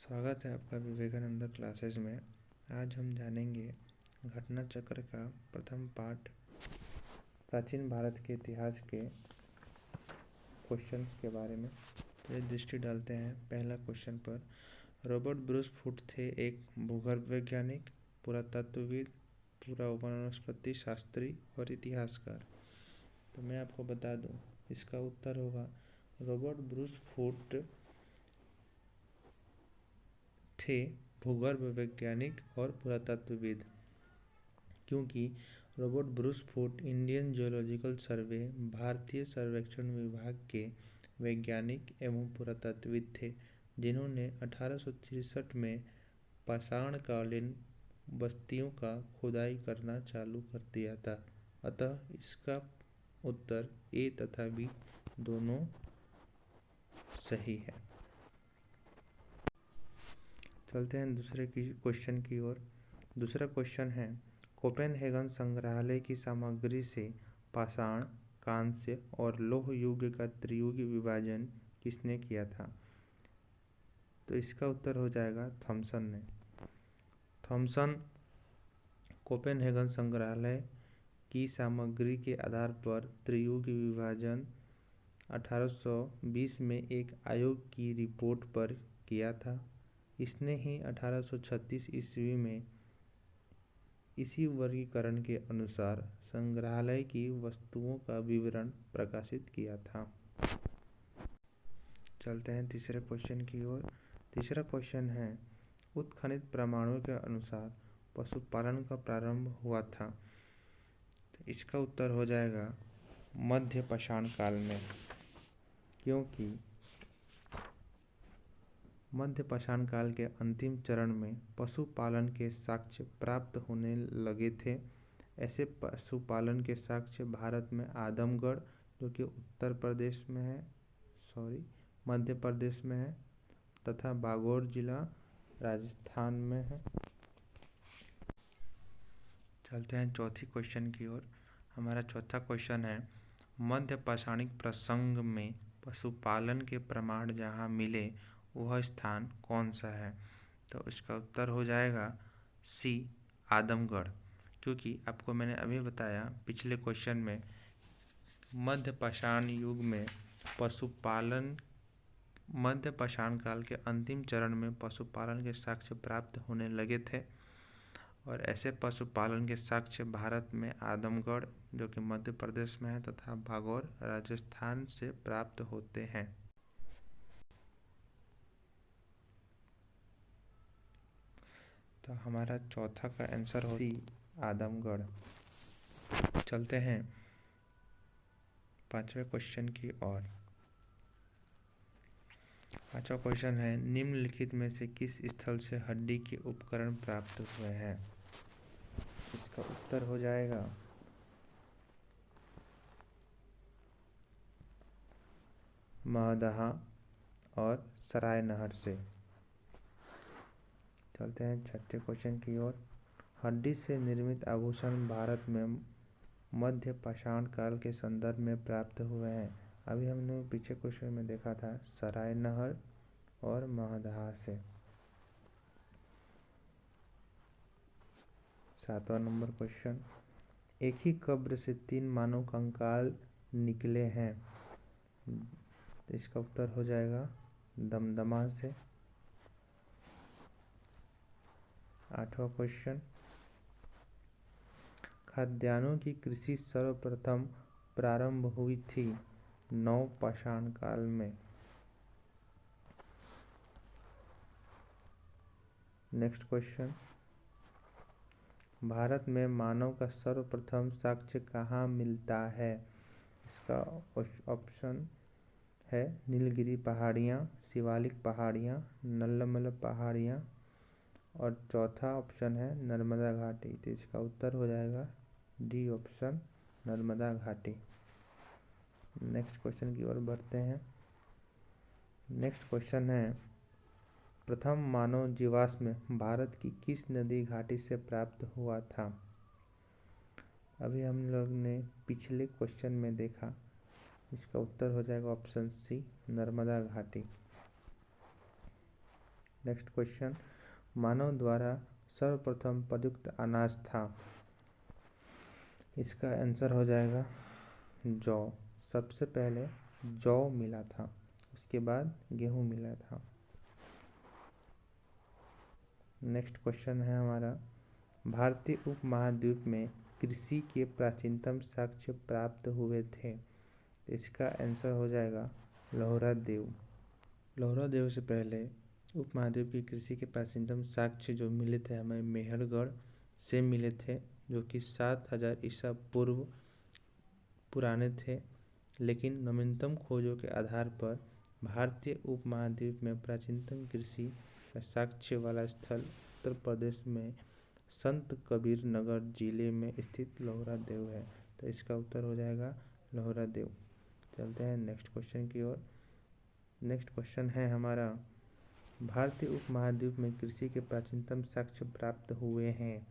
स्वागत है आपका विवेकानंद क्लासेस में। आज हम जानेंगे घटना चक्र का प्रथम पार्ट, प्राचीन भारत के इतिहास के क्वेश्चंस के बारे में। तो दृष्टि डालते हैं पहला क्वेश्चन पर। रॉबर्ट ब्रूस फुट थे एक भूगर्भ वैज्ञानिक, पुरातत्वविद, पूरा वनस्पति शास्त्री और इतिहासकार। तो मैं आपको बता दूं, इसका उत्तर होगा रॉबर्ट ब्रूस फुट थे भूगर्भ वैज्ञानिक और पुरातत्वविद, क्योंकि Robert Bruce Foote Indian Geological Survey भारतीय सर्वेक्षण विभाग के वैज्ञानिक एवं पुरातत्वविद थे, जिन्होंने 1863 में पाषाणकालीन बस्तियों का खुदाई करना चालू कर दिया था। अतः इसका उत्तर ए तथा बी दोनों सही है। चलते हैं दूसरे क्वेश्चन की ओर। दूसरा क्वेश्चन है, कोपेनहेगन संग्रहालय की सामग्री से पाषाण, कांस्य और लौह युग का त्रियुगी विभाजन किसने किया था? तो इसका उत्तर हो जाएगा थॉमसन ने। थॉमसन कोपेनहेगन संग्रहालय की सामग्री के आधार पर त्रियुगी विभाजन 1820 में एक आयोग की रिपोर्ट पर किया था। इसने ही 1836 ईस्वी में इसी वर्गीकरण के अनुसार संग्रहालय की वस्तुओं का विवरण प्रकाशित किया था। चलते हैं तीसरे क्वेश्चन की ओर। तीसरा क्वेश्चन है, उत्खनित प्रमाणों के अनुसार पशुपालन का प्रारंभ हुआ था। तो इसका उत्तर हो जाएगा मध्य पाषाण काल में, क्योंकि मध्य पाषाण काल के अंतिम चरण में पशुपालन के साक्ष्य प्राप्त होने लगे थे। ऐसे पशुपालन के साक्ष्य भारत में आदमगढ़, जो कि मध्य प्रदेश में है, तथा बागोर जिला राजस्थान में है। चलते हैं चौथी क्वेश्चन की ओर। हमारा चौथा क्वेश्चन है, मध्य पाषाणिक प्रसंग में पशुपालन के प्रमाण जहाँ मिले वह स्थान कौन सा है? तो इसका उत्तर हो जाएगा सी, आदमगढ़, क्योंकि आपको मैंने अभी बताया पिछले क्वेश्चन में मध्य पाषाण युग में मध्य पाषाण काल के अंतिम चरण में पशुपालन के साक्ष्य प्राप्त होने लगे थे, और ऐसे पशुपालन के साक्ष्य भारत में आदमगढ़, जो कि मध्य प्रदेश में है, तथा बागौर राजस्थान से प्राप्त होते हैं। तो हमारा चौथा का आंसर हो सी, आदमगढ़। चलते हैं पांचवें क्वेश्चन की ओर। पांचवा क्वेश्चन है, निम्नलिखित में से किस स्थल से हड्डी के उपकरण प्राप्त हुए हैं? इसका उत्तर हो जाएगा महदहा और सराय नहर से। चलते हैं छठे क्वेश्चन की ओर। हड्डी से निर्मित आभूषण भारत में मध्य पाषाण काल के संदर्भ में प्राप्त हुए हैं। अभी हमने पीछे क्वेश्चन में देखा था सराय नहर और महदहा से। 7वां नंबर क्वेश्चन, एक ही कब्र से 3 मानव कंकाल निकले हैं। इसका उत्तर हो जाएगा दमदमा से। 8वां क्वेश्चन, खाद्यान्नों की कृषि सर्वप्रथम प्रारंभ हुई थी नव पाषाण काल में। नेक्स्ट क्वेश्चन, भारत में मानव का सर्वप्रथम साक्ष्य कहाँ मिलता है? इसका ऑप्शन है नीलगिरी पहाड़ियाँ, शिवालिक पहाड़ियाँ, नल्लमल पहाड़ियाँ, और चौथा ऑप्शन है नर्मदा घाटी। तो इसका उत्तर हो जाएगा डी ऑप्शन, नर्मदा घाटी। नेक्स्ट क्वेश्चन की ओर बढ़ते हैं। नेक्स्ट क्वेश्चन है, प्रथम मानव जीवाश्म भारत की किस नदी घाटी से प्राप्त हुआ था? अभी हम लोग ने पिछले क्वेश्चन में देखा, इसका उत्तर हो जाएगा ऑप्शन सी, नर्मदा घाटी। नेक्स्ट क्वेश्चन, मानव द्वारा सर्वप्रथम प्रयुक्त अनाज था। इसका आंसर हो जाएगा जौ। सबसे पहले जौ मिला था, उसके बाद गेहूं मिला था। नेक्स्ट क्वेश्चन है हमारा, भारतीय उपमहाद्वीप में कृषि के प्राचीनतम साक्ष्य प्राप्त हुए थे। इसका आंसर हो जाएगा लोहरा देव। लोहरा देव से पहले उपमहाद्वीप की कृषि के प्राचीनतम साक्ष्य जो मिले थे हमें मेहरगढ़ से मिले थे, जो कि 7000 ईसा पूर्व पुराने थे। लेकिन नवीनतम खोजों के आधार पर भारतीय उपमहाद्वीप में प्राचीनतम कृषि का साक्ष्य वाला स्थल उत्तर प्रदेश में संत कबीर नगर जिले में स्थित लोहरा देव है। तो इसका उत्तर हो जाएगा लोहरा देव। चलते हैं नेक्स्ट क्वेश्चन की ओर। नेक्स्ट क्वेश्चन है हमारा, भारतीय उपमहाद्वीप में कृषि के प्राचीनतम साक्ष्य प्राप्त हुए हैं।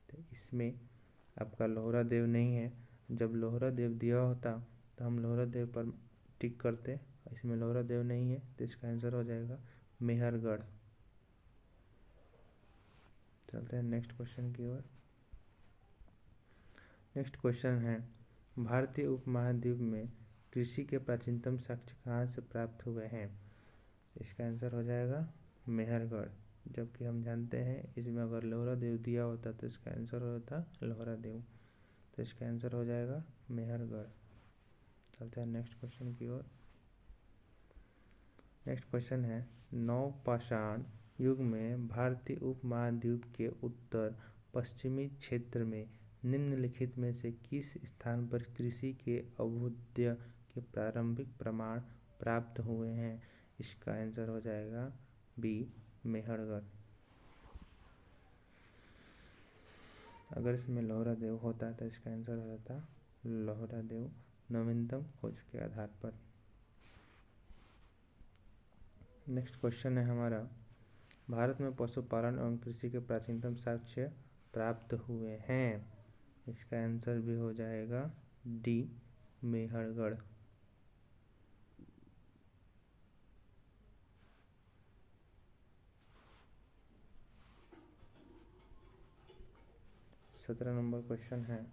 तो इसमें आपका लोहरा देव नहीं है। जब लोहरा देव दिया होता तो हम लोहरा देव पर टिक करते, इसमें लोहरा देव नहीं है, तो इसका आंसर हो जाएगा मेहरगढ़। चलते हैं नेक्स्ट क्वेश्चन की ओर। नेक्स्ट क्वेश्चन है, भारतीय उपमहाद्वीप में कृषि के प्राचीनतम साक्ष्य कहाँ से प्राप्त हुए हैं। इसका आंसर हो जाएगा मेहरगढ़। जबकि हम जानते हैं इसमें अगर लोहरा देव दिया होता तो इसका आंसर होता लोहरा देव, तो इसका आंसर हो जाएगा मेहरगढ़। चलते हैं नेक्स्ट क्वेश्चन की ओर। नेक्स्ट क्वेश्चन है, नवपाषाण युग में भारतीय उपमहाद्वीप के उत्तर पश्चिमी क्षेत्र में निम्नलिखित में से किस स्थान पर कृषि के अभ्युदय के प्रारंभिक प्रमाण प्राप्त हुए हैं। इसका आंसर हो जाएगा बी मेहरगढ़। अगर इसमें लोहरा देव होता तो इसका आंसर हो जाता लोहरा देव नवीनतम खोज के आधार पर। नेक्स्ट क्वेश्चन है हमारा, भारत में पशुपालन एवं कृषि के प्राचीनतम साक्ष्य प्राप्त हुए हैं। इसका आंसर भी हो जाएगा डी मेहरगढ़। सत्रह नंबर क्वेश्चन है,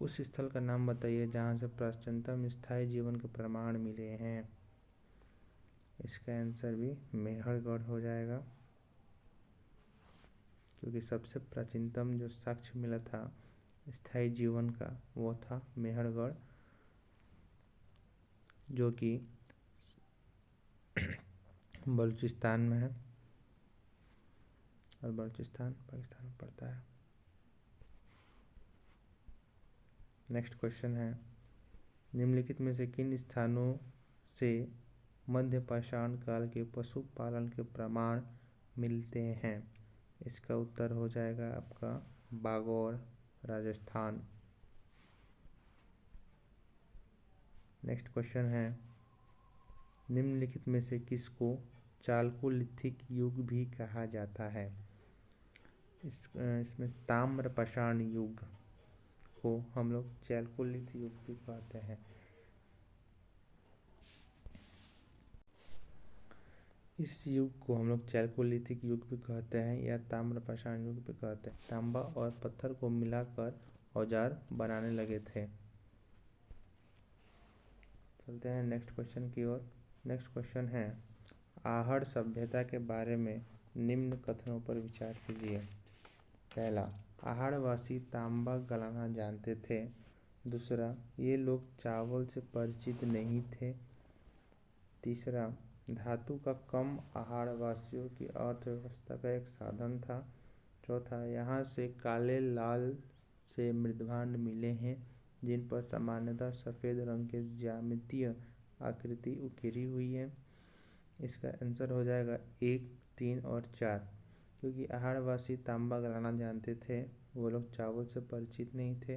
उस स्थल का नाम बताइए जहाँ से प्राचीनतम स्थायी जीवन के प्रमाण मिले हैं। इसका आंसर भी मेहरगढ़ हो जाएगा, क्योंकि सबसे प्राचीनतम जो साक्ष्य मिला था स्थायी जीवन का वो था मेहरगढ़, जो कि बलूचिस्तान में है और बलूचिस्तान पाकिस्तान में पड़ता है। नेक्स्ट क्वेश्चन है, निम्नलिखित में से किन स्थानों से मध्य पाषाण काल के पशुपालन के प्रमाण मिलते हैं। इसका उत्तर हो जाएगा आपका बागौर राजस्थान। नेक्स्ट क्वेश्चन है, निम्नलिखित में से किसको चालकोलिथिक युग भी कहा जाता है। इसमें ताम्र पाषाण युग को हम लोग चालकोलिथिक युग भी कहते हैं। इस युग को हम लोग चालकोलिथिक युग भी कहते हैं या ताम्र पाषाण युग भी कहते हैं। तांबा और पत्थर को मिलाकर औजार बनाने लगे थे। चलते हैं नेक्स्ट क्वेश्चन की ओर। नेक्स्ट क्वेश्चन है, आहड़ सभ्यता के बारे में निम्न कथनों पर विचार कीजिए। पहला, आहड़वासी तांबा गलाना जानते थे। दूसरा, ये लोग चावल से परिचित नहीं थे। तीसरा, धातु का कम आहड़वासियों की अर्थव्यवस्था का एक साधन था। चौथा, यहाँ से काले लाल से मृदभांड मिले हैं जिन पर सामान्यतः सफ़ेद रंग के ज्यामितीय आकृति उकेरी हुई है। इसका आंसर हो जाएगा 1, 3 और 4, क्योंकि आहड़वासी तांबा गलाना जानते थे, वो लोग चावल से परिचित नहीं थे।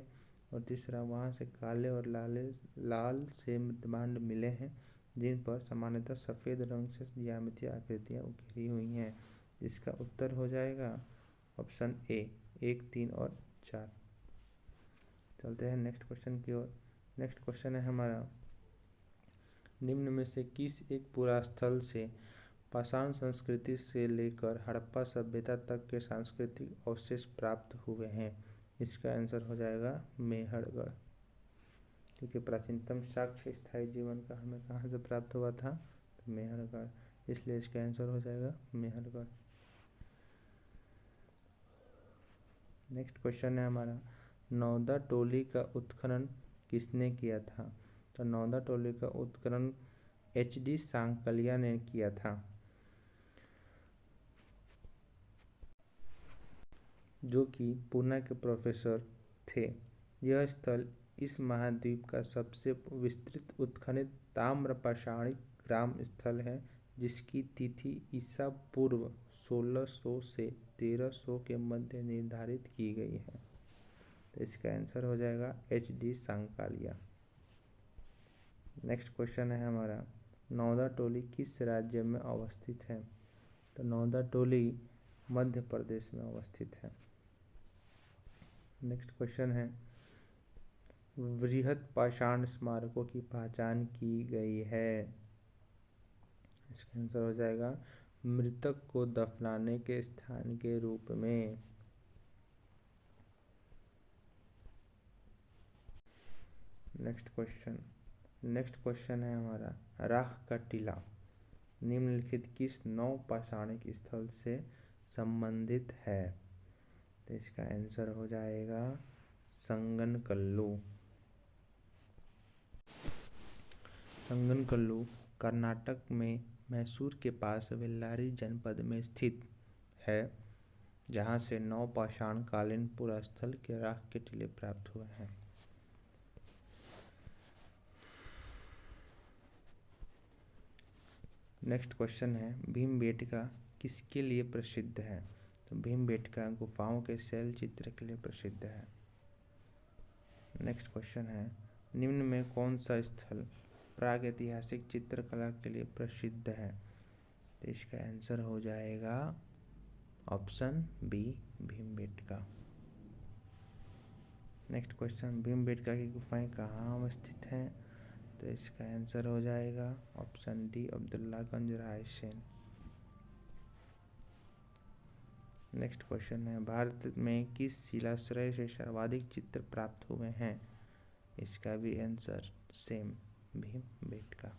और तीसरा, वहाँ से काले और लाल से मृदभांड मिले हैं जिन पर सामान्यतः सफ़ेद रंग से ज्यामितीय आकृतियाँ उकेरी हुई हैं। इसका उत्तर हो जाएगा ऑप्शन ए 1, 3 और 4। चलते हैं नेक्स्ट क्वेश्चन की ओर। नेक्स्ट क्वेश्चन है हमारा, निम्न में से किस एक पुरास्थल से पाषाण संस्कृति से लेकर हड़प्पा सभ्यता तक के सांस्कृतिक अवशेष प्राप्त हुए हैं? इसका आंसर हो जाएगा मेहरगढ़, क्योंकि प्राचीनतम साक्ष्य स्थायी जीवन का हमें कहाँ से प्राप्त हुआ था? तो मेहरगढ़, इसलिए इसका आंसर हो जाएगा मेहरगढ़। नेक्स्ट क्वेश्चन है हमारा, नौदा टोली का उत्खनन किसने किया था? तो नौदा टोली का उत्खनन HD सांकलिया ने किया था, जो कि पूना के प्रोफेसर थे। यह स्थल इस महाद्वीप का सबसे विस्तृत उत्खनित ताम्रपाषाणिक ग्राम स्थल है, जिसकी तिथि ईसा पूर्व 1600 से 1300 के मध्य निर्धारित की गई है। तो इसका आंसर हो जाएगा HD सांकालिया। नेक्स्ट क्वेश्चन है हमारा, नौदा टोली किस राज्य में अवस्थित है? तो नौदा टोली मध्य प्रदेश में अवस्थित है। नेक्स्ट क्वेश्चन है, वृहत पाषाण स्मारकों की पहचान की गई है? इसका आंसर हो जाएगा मृतक को दफनाने के स्थान के रूप में। नेक्स्ट क्वेश्चन है हमारा, राख का टीला निम्नलिखित किस नौ पाषाणिक स्थल से संबंधित है? तो इसका आंसर हो जाएगा संगनकल्लू। संगनकल्लू कर्नाटक में मैसूर के पास बेल्लारी जनपद में स्थित है, जहां से 9 पाषाण कालीन पुरास्थल के राख के टीले प्राप्त हुए हैं। नेक्स्ट क्वेश्चन है, भीमबेटका किसके लिए प्रसिद्ध है? तो भीमबेटका गुफाओं के शैल चित्र के लिए प्रसिद्ध है। नेक्स्ट क्वेश्चन है, निम्न में कौन सा स्थल प्रागैतिहासिक चित्रकला के लिए प्रसिद्ध है? तो इसका आंसर हो जाएगा option B, Bhimbetka. Next question, Bhimbetka की गुफाएं कहाँ अवस्थित हैं? तो इसका आंसर हो जाएगा option D, Abdullaganj, Raisen. Next question है, भारत में किस शिलाश्रय से सर्वाधिक चित्र प्राप्त हुए हैं? इसका भी answer same, Bhimbetka.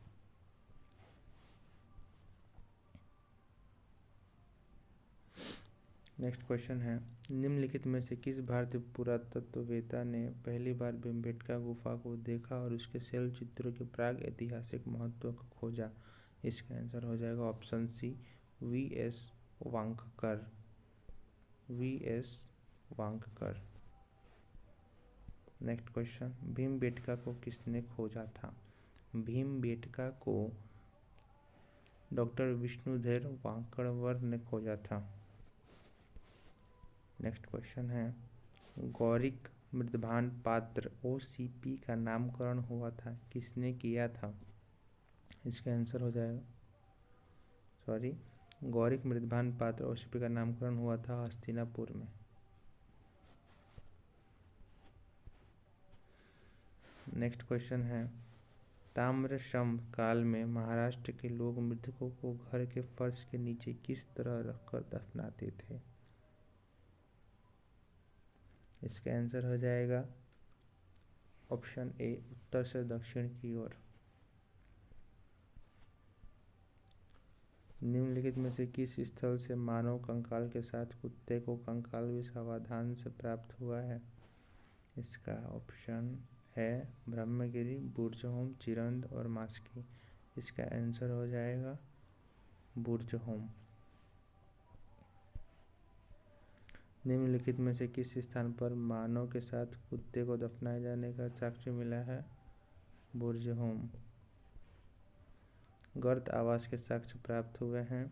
Next question है, निम्नलिखित में से किस भारतीय पुरातत्ववेत्ता ने पहली बार भीमबेटका गुफा को देखा और उसके शैल चित्रों के प्राग ऐतिहासिक महत्व को खोजा? इसका आंसर हो जाएगा option C, VS Wakankar. Next question, Bhimbetka को किसने खोजा था? भीमबेटका को डॉक्टर विष्णुधर वांकड़वर ने खोजा था। नेक्स्ट क्वेश्चन है, गौरिक मृदभान पात्र OCP का नामकरण हुआ था, किसने किया था? इसका आंसर हो जाएगा गौरिक मृदभान पात्र OCP का नामकरण हुआ था हस्तिनापुर में। नेक्स्ट क्वेश्चन है, ताम्रसंभ काल में महाराष्ट्र के लोग मृतकों को घर के फर्श के नीचे किस तरह रखकर दफनाते थे? इसका आंसर हो जाएगा ऑप्शन ए, उत्तर से दक्षिण की ओर। निम्नलिखित में से किस स्थल से मानव कंकाल के साथ कुत्ते को कंकाल भी सावधान से प्राप्त हुआ है? इसका ऑप्शन है ब्रह्मगिरी, बुर्जहोम, चिरंद और मास्की। इसका आंसर हो जाएगा बुर्जहोम। निम्नलिखित में से किस स्थान पर मानव के साथ कुत्ते को दफनाए जाने का साक्ष्य मिला है? बुर्जहोम। गर्त आवास के साक्ष्य प्राप्त हुए हैं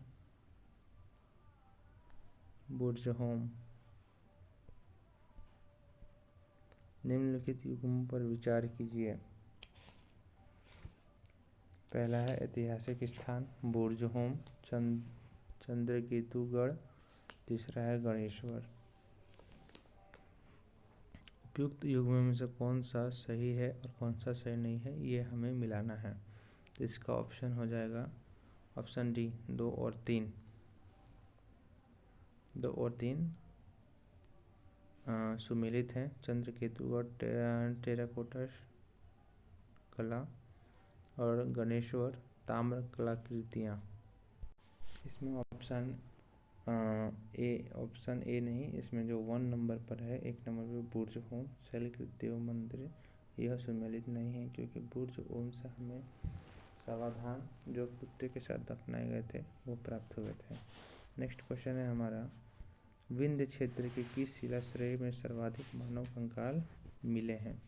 बुर्जहोम। निम्नलिखित युग्मों पर विचार कीजिए। पहला है ऐतिहासिक स्थान बुर्जहोम, चंद्रकेतुगढ़। तीसरा है गणेश्वर। उपयुक्त युग्मों में से कौन सा सही है और कौन सा सही नहीं है, ये हमें मिलाना है। तो इसका ऑप्शन हो जाएगा ऑप्शन डी 2 और 3। 2 और 3 सुमेलित हैं। चंद्रकेतु और टेराकोटा कला और गणेश्वर ताम्र कलाकृतियाँ। इसमें ऑप्शन ए नहीं, इसमें जो 1 नंबर पर है, 1 नंबर पर बुर्ज ओम शैलकृति मंदिर, यह सुमेलित नहीं है क्योंकि बुर्ज ओम से हमें सावधान जो कुत्ते के साथ दफनाए गए थे वो प्राप्त हुए थे। नेक्स्ट क्वेश्चन है हमारा, विंध्य क्षेत्र के किस शिलाश्रय में सर्वाधिक मानव कंकाल मिले हैं?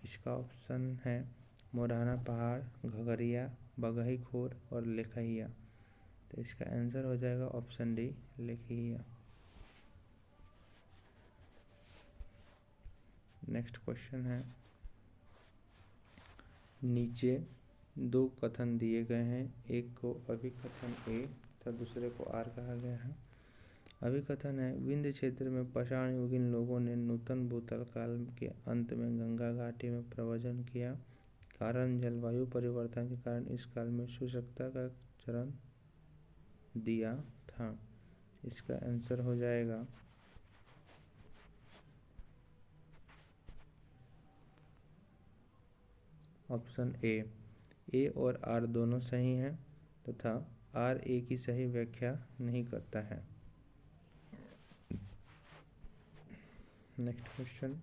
इसका ऑप्शन है मोरहाना पहाड़, घगरिया, बगही खोर और लेखहिया। तो इसका आंसर हो जाएगा ऑप्शन डी लेखहिया। नेक्स्ट क्वेश्चन है, नीचे 2 कथन दिए गए हैं, एक को अभिकथन ए तथा दूसरे को आर कहा गया है। अभिकथन है, विंध्य क्षेत्र में पाषाण युगीन लोगों ने नूतन भूतल काल के अंत में गंगा घाटी में प्रव्रजन किया। कारण जलवायु परिवर्तन के कारण इस काल में शुष्कता का चरण दिया था। इसका आंसर हो जाएगा ऑप्शन ए और आर दोनों सही हैं तथा आर ए की सही व्याख्या नहीं करता है। नेक्स्ट क्वेश्चन,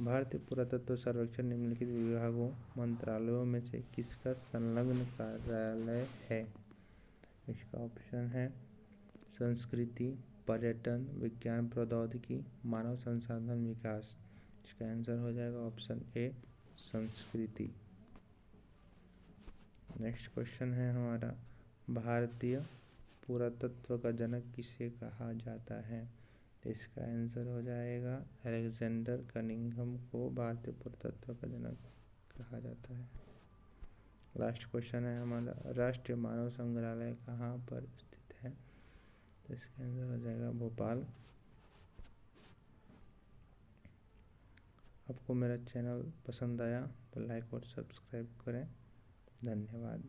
भारतीय पुरातत्व सर्वेक्षण निम्नलिखित विभागों मंत्रालयों में से किसका संलग्न कार्यालय है? इसका ऑप्शन है संस्कृति, पर्यटन, विज्ञान प्रौद्योगिकी, मानव संसाधन विकास। इसका आंसर हो जाएगा ऑप्शन ए संस्कृति। नेक्स्ट क्वेश्चन है हमारा, भारतीय पुरातत्व का जनक किसे कहा जाता है? इसका आंसर हो जाएगा अलेक्जेंडर कनिंघम को भारतीय पुरातत्व का जनक कहा जाता है। लास्ट क्वेश्चन है हमारा, राष्ट्रीय मानव संग्रहालय कहाँ पर स्थित है? तो इसका आंसर हो जाएगा भोपाल। आपको मेरा चैनल पसंद आया तो लाइक और सब्सक्राइब करें। धन्यवाद।